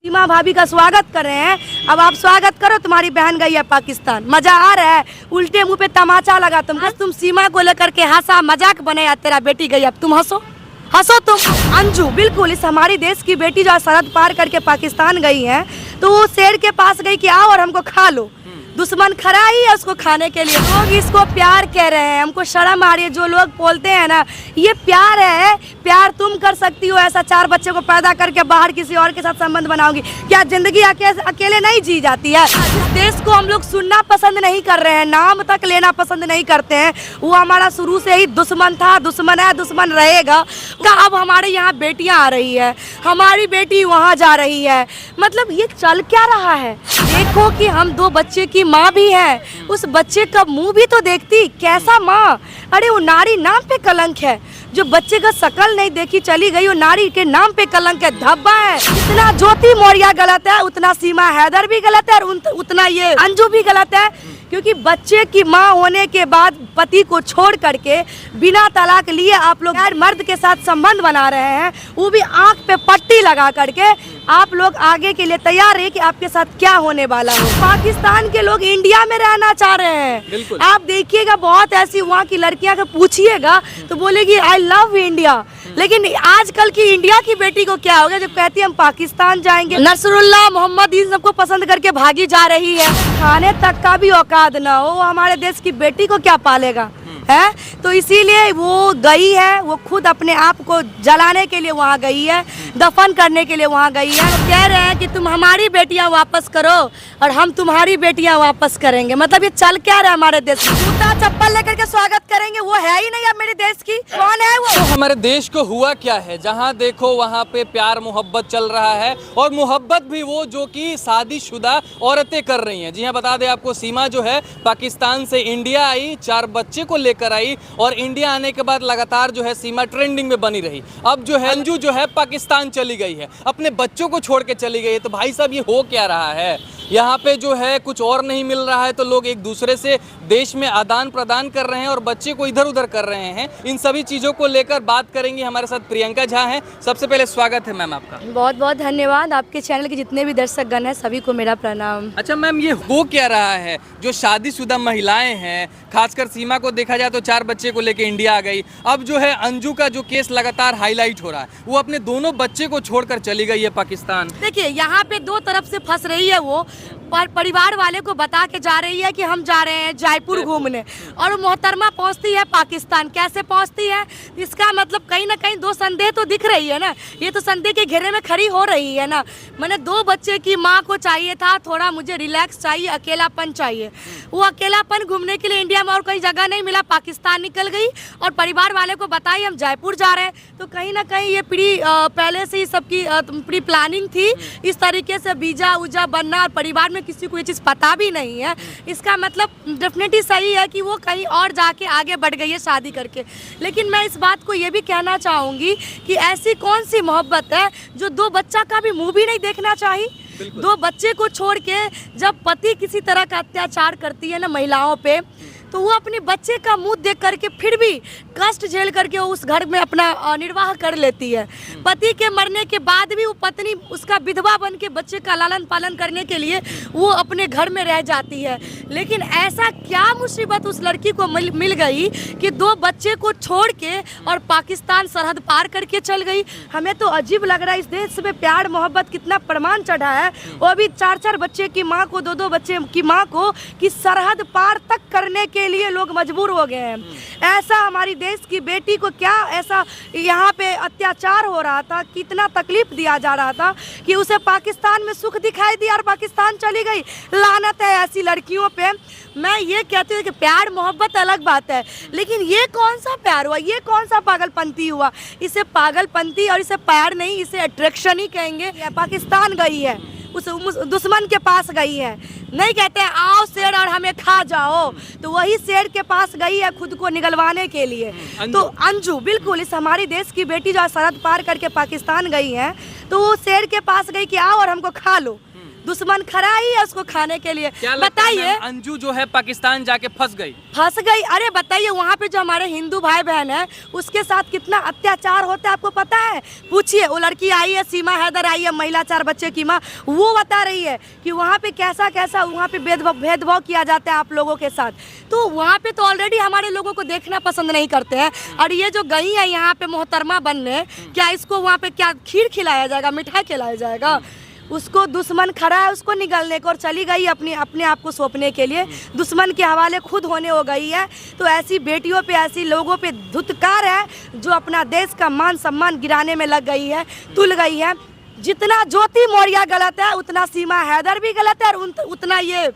सीमा भाभी का स्वागत कर रहे हैं। अब आप स्वागत करो, तुम्हारी बहन गई है पाकिस्तान। मजा आ रहा है? उल्टे मुंह पे तमाचा लगा तुम सीमा को लेकर के हंसा मजाक बनाया, तेरा बेटी गई, अब तुम हंसो हंसो तुम। अंजू बिल्कुल इस हमारी देश की बेटी जो सरहद पार करके पाकिस्तान गई है, तो वो शेर के पास गई कि आओ और हमको खा लो। दुश्मन खड़ा ही है उसको खाने के लिए। लोग इसको प्यार कह रहे हैं, हमको शर्म आ रही है। जो लोग बोलते हैं ना ये प्यार है, प्यार तुम कर सकती हो ऐसा 4 बच्चे को पैदा करके बाहर किसी और के साथ संबंध बनाओगी, क्या जिंदगी अकेले नहीं जी जाती है? जिस देश को हम लोग सुनना पसंद नहीं कर रहे हैं, नाम तक लेना पसंद नहीं करते हैं, वो हमारा शुरू से ही दुश्मन था, दुश्मन है, दुश्मन रहेगा। अब हमारे यहाँ बेटियाँ आ रही है, हमारी बेटी वहाँ जा रही है, मतलब ये चल क्या रहा है? देखो कि हम 2 बच्चे की माँ भी है, उस बच्चे का मुंह भी तो देखती, कैसा माँ। अरे वो नारी नाम पे कलंक है, जो बच्चे का शकल नहीं देखी चली गई, वो नारी के नाम पे कलंक है, धब्बा है। इतना ज्योति मौर्य गलत है, उतना सीमा हैदर भी गलत है, और उतना ये अंजू भी गलत है। क्योंकि बच्चे की माँ होने के बाद पति को छोड़ करके बिना तलाक लिए आप लोग मर्द के साथ संबंध बना रहे हैं, वो भी आंख पे पट्टी लगा करके। आप लोग आगे के लिए तैयार है कि आपके साथ क्या होने वाला है। पाकिस्तान के लोग इंडिया में रहना चाह रहे हैं। आप देखिएगा बहुत ऐसी वहाँ की लड़कियां को पूछिएगा तो बोलेगी आई लव इंडिया। लेकिन आजकल की इंडिया की बेटी को क्या हो गया जब कहती है हम पाकिस्तान जाएंगे? नसरुल्लाह मोहम्मद इन सबको पसंद करके भागी जा रही है। खाने तक का भी औकात ना हो, हमारे देश की बेटी को क्या पालेगा है? तो इसीलिए वो गई है, वो खुद अपने आप को जलाने के लिए वहाँ गई है, दफन करने के लिए वहाँ गई है। कह रहे हैं कि तुम हमारी बेटियाँ वापस करो और हम तुम्हारी बेटियाँ वापस करेंगे। मतलब ये चल क्या रहा है हमारे देश में? जूता चप्पल लेकर के स्वागत करेंगे, वो है ही नहीं अब मेरे देश की। कौन है वो? तो हमारे देश को हुआ क्या है, जहाँ देखो वहाँ पे प्यार मोहब्बत चल रहा है, और मोहब्बत भी वो जो कि शादीशुदा औरतें कर रही हैं। जी हाँ, बता दें आपको, सीमा जो है पाकिस्तान से इंडिया आई, 4 बच्चे को लेकर आई, और इंडिया आने के बाद लगातार जो है सीमा ट्रेंडिंग में बनी रही। अब जो है अंजू जो है पाकिस्तान चली गई है, अपने बच्चों को छोड़ के चली गई है। तो भाई साहब ये हो क्या रहा है? यहाँ पे जो है कुछ और नहीं मिल रहा है, तो लोग एक दूसरे से देश में आदान प्रदान कर रहे हैं और बच्चे को इधर उधर कर रहे हैं। इन सभी चीज़ों को लेकर बात करेंगे। हमारे साथ प्रियंका झा हैं। सबसे पहले स्वागत है मैम आपका। बहुत बहुत धन्यवाद। आपके चैनल के जितने भी दर्शक गण हैं सभी को मेरा प्रणाम। अच्छा मैम, ये हो क्या रहा है? जो शादीशुदा महिलाएं हैं, खासकर सीमा को देखा जाए तो 4 बच्चे को लेकर इंडिया आ गई। अब जो है अंजू का जो केस लगातार हाईलाइट हो रहा है, वो अपने दोनों बच्चे को छोड़कर चली गई है पाकिस्तान। देखिए यहाँ पे 2 तरफ से फंस रही है वो। पर परिवार वाले को बता के जा रही है कि हम जा रहे हैं जयपुर घूमने, और मोहतरमा पहुंचती है पाकिस्तान। कैसे पहुंचती है? इसका मतलब कहीं ना कहीं 2 संदेह तो दिख रही है ना। ये तो संदेह के घेरे में खड़ी हो रही है ना। मैंने 2 बच्चे की माँ को चाहिए था, थोड़ा मुझे रिलैक्स चाहिए, अकेलापन चाहिए। वो अकेलापन घूमने के लिए इंडिया में और कहीं जगह नहीं मिला, पाकिस्तान निकल गई और परिवार वाले को बताई हम जयपुर जा रहे हैं। तो कहीं ना कहीं ये पहले से ही सबकी प्री प्लानिंग थी। इस तरीके से वीजा उजा बनना, और परिवार में किसी को ये चीज़ पता भी नहीं है। इसका मतलब डेफिनेटली सही है कि वो कहीं और जाके आगे बढ़ गई है शादी करके। लेकिन मैं इस बात को ये भी कहना चाहूँगी कि ऐसी कौन सी मोहब्बत है जो 2 बच्चा का भी मुंह भी नहीं देखना चाहिए? 2 बच्चे को छोड़ के जब पति किसी तरह का अत्याचार करती है ना महिलाओं पे, तो वो अपने बच्चे का मुंह देख करके फिर भी कष्ट झेल करके वो उस घर में अपना निर्वाह कर लेती है। पति के मरने के बाद भी वो पत्नी उसका विधवा बन के बच्चे का लालन पालन करने के लिए वो अपने घर में रह जाती है। लेकिन ऐसा क्या मुसीबत उस लड़की को मिल गई कि 2 बच्चे को छोड़ के और पाकिस्तान सरहद पार करके चल गई? हमें तो अजीब लग रहा है। इस देश में प्यार मोहब्बत कितना प्रमाण चढ़ा है, वो भी 4-4 बच्चे की माँ को, 2-2 बच्चे की माँ को कि सरहद पार तक करने के लिए लोग मजबूर हो गए हैं। ऐसा हमारी देश की बेटी को क्या ऐसा यहाँ पे अत्याचार हो रहा था, कितना तकलीफ दिया जा रहा था कि उसे पाकिस्तान में सुख दिखाई दिया और पाकिस्तान चली गई। लानत है ऐसी लड़कियों पे। मैं ये कहती हूँ कि प्यार मोहब्बत अलग बात है, लेकिन ये कौन सा प्यार हुआ? ये कौन सा पागलपंती हुआ? इसे पागलपंती और इसे प्यार नहीं, इसे अट्रैक्शन ही कहेंगे। पाकिस्तान गई है, उस दुश्मन के पास गई है। नहीं कहते हैं आओ शेर और हमें खा जाओ, तो वही शेर के पास गई है खुद को निगलवाने के लिए। तो अंजू बिल्कुल इस हमारी देश की बेटी जो सरहद पार करके पाकिस्तान गई है, तो वो शेर के पास गई कि आओ और हमको खा लो। दुश्मन खड़ा ही है उसको खाने के लिए। क्या लगता है बताइए, मैम, अंजू जो है पाकिस्तान जाके फंस गई? अरे बताइए, वहाँ पे जो हमारे हिंदू भाई बहन है उसके साथ कितना अत्याचार होता है आपको पता है? पूछिए, वो लड़की आई है, सीमा हैदर आई है, महिला 4 बच्चे की माँ, वो बता रही है कि वहाँ पे कैसा कैसा वहाँ पे भेदभाव किया जाता है आप लोगों के साथ। तो वहाँ पे तो ऑलरेडी हमारे लोगों को देखना पसंद नहीं करते हैं। और ये जो गई है यहाँ पे मोहतरमा बनने, क्या इसको वहाँ पे क्या खीर खिलाया जाएगा, मिठाई खिलाया जाएगा? उसको दुश्मन खड़ा है उसको निगलने को, और चली गई अपने आप को सौंपने के लिए, दुश्मन के हवाले खुद होने हो गई है। तो ऐसी बेटियों पे, ऐसी लोगों पे धुतकार है जो अपना देश का मान सम्मान गिराने में लग गई है, तुल गई है। जितना ज्योति मौर्य गलत है उतना सीमा हैदर भी गलत है, और उतना ये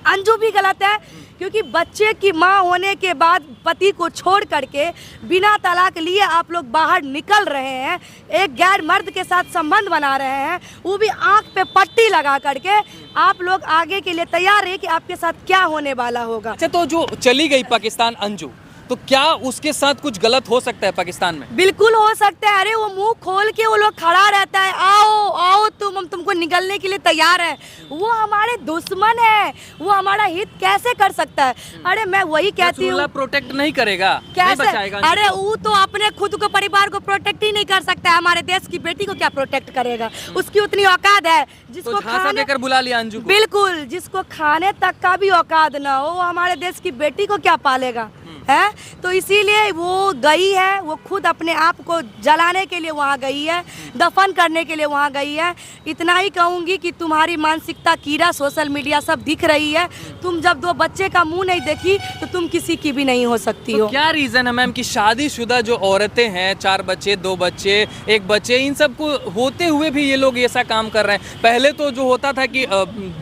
अंजू भी गलत है। क्योंकि बच्चे की माँ होने के बाद पति को छोड़ करके बिना तलाक लिए आप लोग बाहर निकल रहे हैं, एक गैर मर्द के साथ संबंध बना रहे हैं, वो भी आंख पे पट्टी लगा करके। आप लोग आगे के लिए तैयार है कि आपके साथ क्या होने वाला होगा। अच्छा, तो जो चली गई पाकिस्तान अंजू, तो क्या उसके साथ कुछ गलत हो सकता है पाकिस्तान में? बिल्कुल हो सकता है। अरे वो मुंह खोल के वो लोग खड़ा रहता है, आओ आओ हम तुमको निगलने के लिए तैयार है। वो हमारे दुश्मन है, वो हमारा हित कैसे कर सकता है? अरे मैं वही कहती हूँ, प्रोटेक्ट नहीं करेगा, कैसे? नहीं बचाएगा। अरे वो तो अपने खुद को, परिवार को प्रोटेक्ट ही नहीं कर सकता है, हमारे देश की बेटी को क्या प्रोटेक्ट करेगा? उसकी उतनी औकात है जिसको तो झांसा देकर बुला लिया अंजू को। बिल्कुल, जिसको खाने तक का भी औकात ना हो, वो हमारे देश की बेटी को क्या पालेगा है? तो इसीलिए वो गई है, वो खुद अपने आप को जलाने के लिए वहाँ गई है, दफन करने के लिए वहाँ गई है। इतना ही कहूँगी कि तुम्हारी मानसिकता कीड़ा सोशल मीडिया सब दिख रही है। तुम जब 2 बच्चे का मुंह नहीं देखी तो तुम किसी की भी नहीं हो सकती हो। तो क्या रीजन है मैम कि शादीशुदा जो औरतें हैं, 4 बच्चे, 2 बच्चे, 1 बच्चे, इन सब को होते हुए भी ये लोग ऐसा काम कर रहे हैं? पहले तो जो होता था कि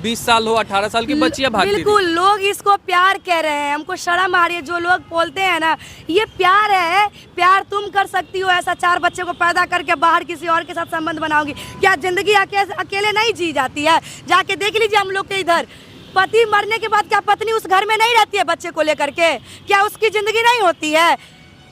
20 साल हो, 18 साल की बच्चियां भागती थी। बिल्कुल, लोग इसको प्यार कह रहे हैं, हमको शर्म आ रही है। जो लोग बोलते हैं ना ये प्यार है, प्यार तुम कर सकती हो ऐसा, 4 बच्चे को पैदा करके बाहर किसी और के साथ संबंध बनाओगी, क्या जिंदगी अकेले नहीं जी जाती है? जाके देख लीजिए हम लोग के इधर, पति मरने के बाद क्या पत्नी उस घर में नहीं रहती है बच्चे को लेकर के? क्या उसकी जिंदगी नहीं होती है?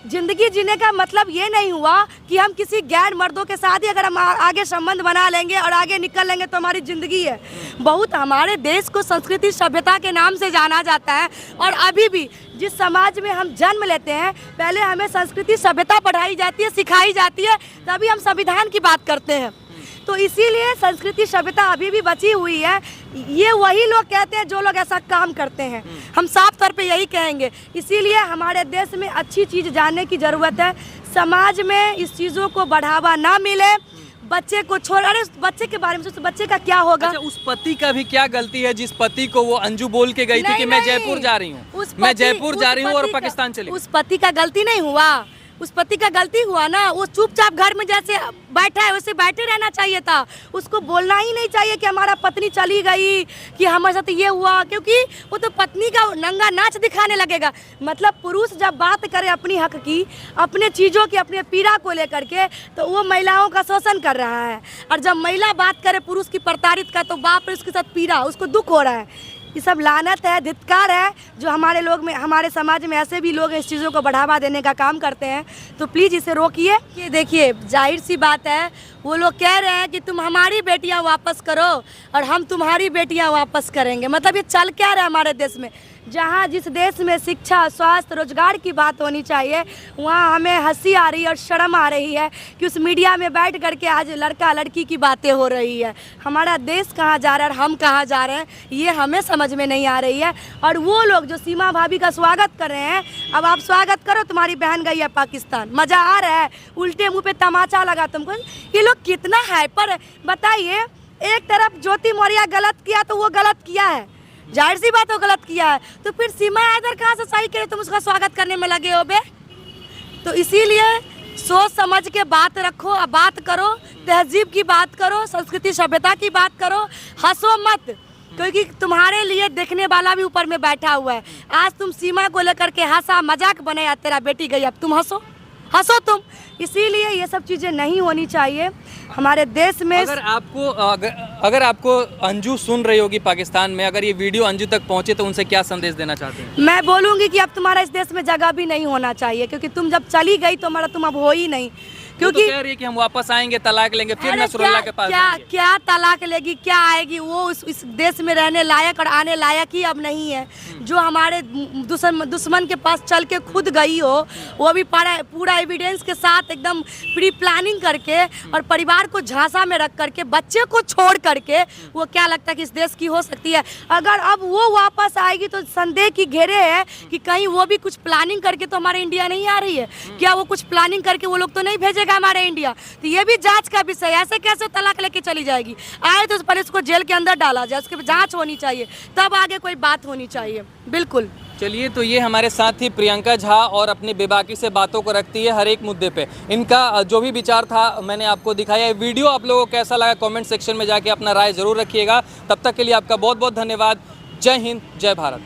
जिंदगी जीने का मतलब ये नहीं हुआ कि हम किसी गैर मर्दों के साथ ही अगर हम आगे संबंध बना लेंगे और आगे निकल लेंगे तो हमारी जिंदगी है। बहुत हमारे देश को संस्कृति सभ्यता के नाम से जाना जाता है, और अभी भी जिस समाज में हम जन्म लेते हैं पहले हमें संस्कृति सभ्यता पढ़ाई जाती है, सिखाई जाती है, तभी हम संविधान की बात करते हैं। तो इसीलिए संस्कृति सभ्यता अभी भी बची हुई है। ये वही लोग कहते हैं जो लोग ऐसा काम करते हैं, हम साफ तौर पे यही कहेंगे। इसीलिए हमारे देश में अच्छी चीज़ जानने की ज़रूरत है, समाज में इस चीज़ों को बढ़ावा ना मिले, बच्चे को छोड़। अरे उस बच्चे के बारे में सोचो, बच्चे का क्या होगा? अच्छा, उस पति का भी क्या गलती है जिस पति को वो अंजू बोल के गई थी कि मैं जयपुर जा रही हूँ, मैं जयपुर जा रही हूँ और पाकिस्तान चली? उस पति का गलती नहीं हुआ, उस पति का गलती हुआ ना, वो चुपचाप घर में जैसे बैठा है वैसे बैठे रहना चाहिए था। उसको बोलना ही नहीं चाहिए कि हमारा पत्नी चली गई, कि हमारे साथ ये हुआ, क्योंकि वो तो पत्नी का नंगा नाच दिखाने लगेगा। मतलब पुरुष जब बात करे अपनी हक की, अपने चीज़ों की, अपने पीड़ा को लेकर के, तो वो महिलाओं का शोषण कर रहा है। और जब महिला बात करे पुरुष की प्रताड़ित का, तो बाप रे उसके साथ पीड़ा, उसको दुख हो रहा है। ये सब लानत है, धिक्कार है जो हमारे लोग में, हमारे समाज में ऐसे भी लोग इस चीज़ों को बढ़ावा देने का काम करते हैं। तो प्लीज़ इसे रोकिए। ये देखिए, जाहिर सी बात है, वो लोग कह रहे हैं कि तुम हमारी बेटियां वापस करो और हम तुम्हारी बेटियां वापस करेंगे। मतलब ये चल क्या रहा है हमारे देश में? जहाँ जिस देश में शिक्षा, स्वास्थ्य, रोजगार की बात होनी चाहिए, वहाँ हमें हंसी आ रही है और शर्म आ रही है कि उस मीडिया में बैठ करके आज लड़का लड़की की बातें हो रही है। हमारा देश कहाँ जा रहा है और हम कहाँ जा रहे हैं, ये हमें समझ में नहीं आ रही है। और वो लोग जो सीमा भाभी का स्वागत कर रहे हैं, अब आप स्वागत करो, तुम्हारी बहन गई है पाकिस्तान, मज़ा आ रहा है, उल्टे मुँह पे तमाचा लगा तुमको। ये लोग कितना हाइपर है बताइए। एक तरफ ज्योति मौर्य गलत किया तो वो गलत किया है, जाहिर सी बात हो गलत किया है, तो फिर सीमा हैदर कहाँ से सही करे, तुम उसका स्वागत करने में लगे हो बे? तो इसीलिए सोच समझ के बात रखो, बात करो, तहजीब की बात करो, संस्कृति सभ्यता की बात करो, हंसो मत, क्योंकि तुम्हारे लिए देखने वाला भी ऊपर में बैठा हुआ है। आज तुम सीमा को लेकर के हंसा मजाक बनाया, तेरा बेटी गई, अब तुम हंसो तुम। इसीलिए ये सब चीज़ें नहीं होनी चाहिए हमारे देश में। अगर आपको अंजू सुन रही होगी पाकिस्तान में, अगर ये वीडियो अंजू तक पहुंचे तो उनसे क्या संदेश देना चाहते हैं? मैं बोलूँगी कि अब तुम्हारा इस देश में जगह भी नहीं होना चाहिए, क्योंकि तुम जब चली गई तो हमारा तुम अब हो ही नहीं। क्योंकि कह रही है कि हम वापस आएंगे, तलाक लेंगे, फिर अरे नसरुल्लाह के पास क्या जाएंगे। क्या तलाक लेगी, क्या आएगी? वो इस देश में रहने लायक और आने लायक ही अब नहीं है। जो हमारे दुश्मन के पास चल के खुद गई हो, वो भी पूरा एविडेंस के साथ एकदम प्री प्लानिंग करके और परिवार को झांसा में रख करके बच्चे को छोड़ करके, वो क्या लगता है कि इस देश की हो सकती है? अगर अब वो वापस आएगी तो संदेह की घेरे है कि कहीं वो भी कुछ प्लानिंग करके तो हमारे इंडिया नहीं आ रही है क्या? वो कुछ प्लानिंग करके वो लोग तो नहीं भेजेगा हमारे इंडिया? तो ये भी जांच का विषय है। ऐसे कैसे तलाक लेके चली जाएगी? आए तो पहले इसको जेल के अंदर डाला जाए, उसकी जांच होनी चाहिए, तब आगे कोई बात होनी चाहिए। बिल्कुल। चलिए, तो ये हमारे साथ ही प्रियंका झा और अपनी बेबाकी से बातों को रखती है हर एक मुद्दे पे। इनका जो भी विचार था मैंने आपको दिखाया। वीडियो आप लोगों को कैसा लगा कमेंट सेक्शन में जाके अपना राय जरूर रखिएगा। तब तक के लिए आपका बहुत बहुत धन्यवाद। जय हिंद, जय भारत।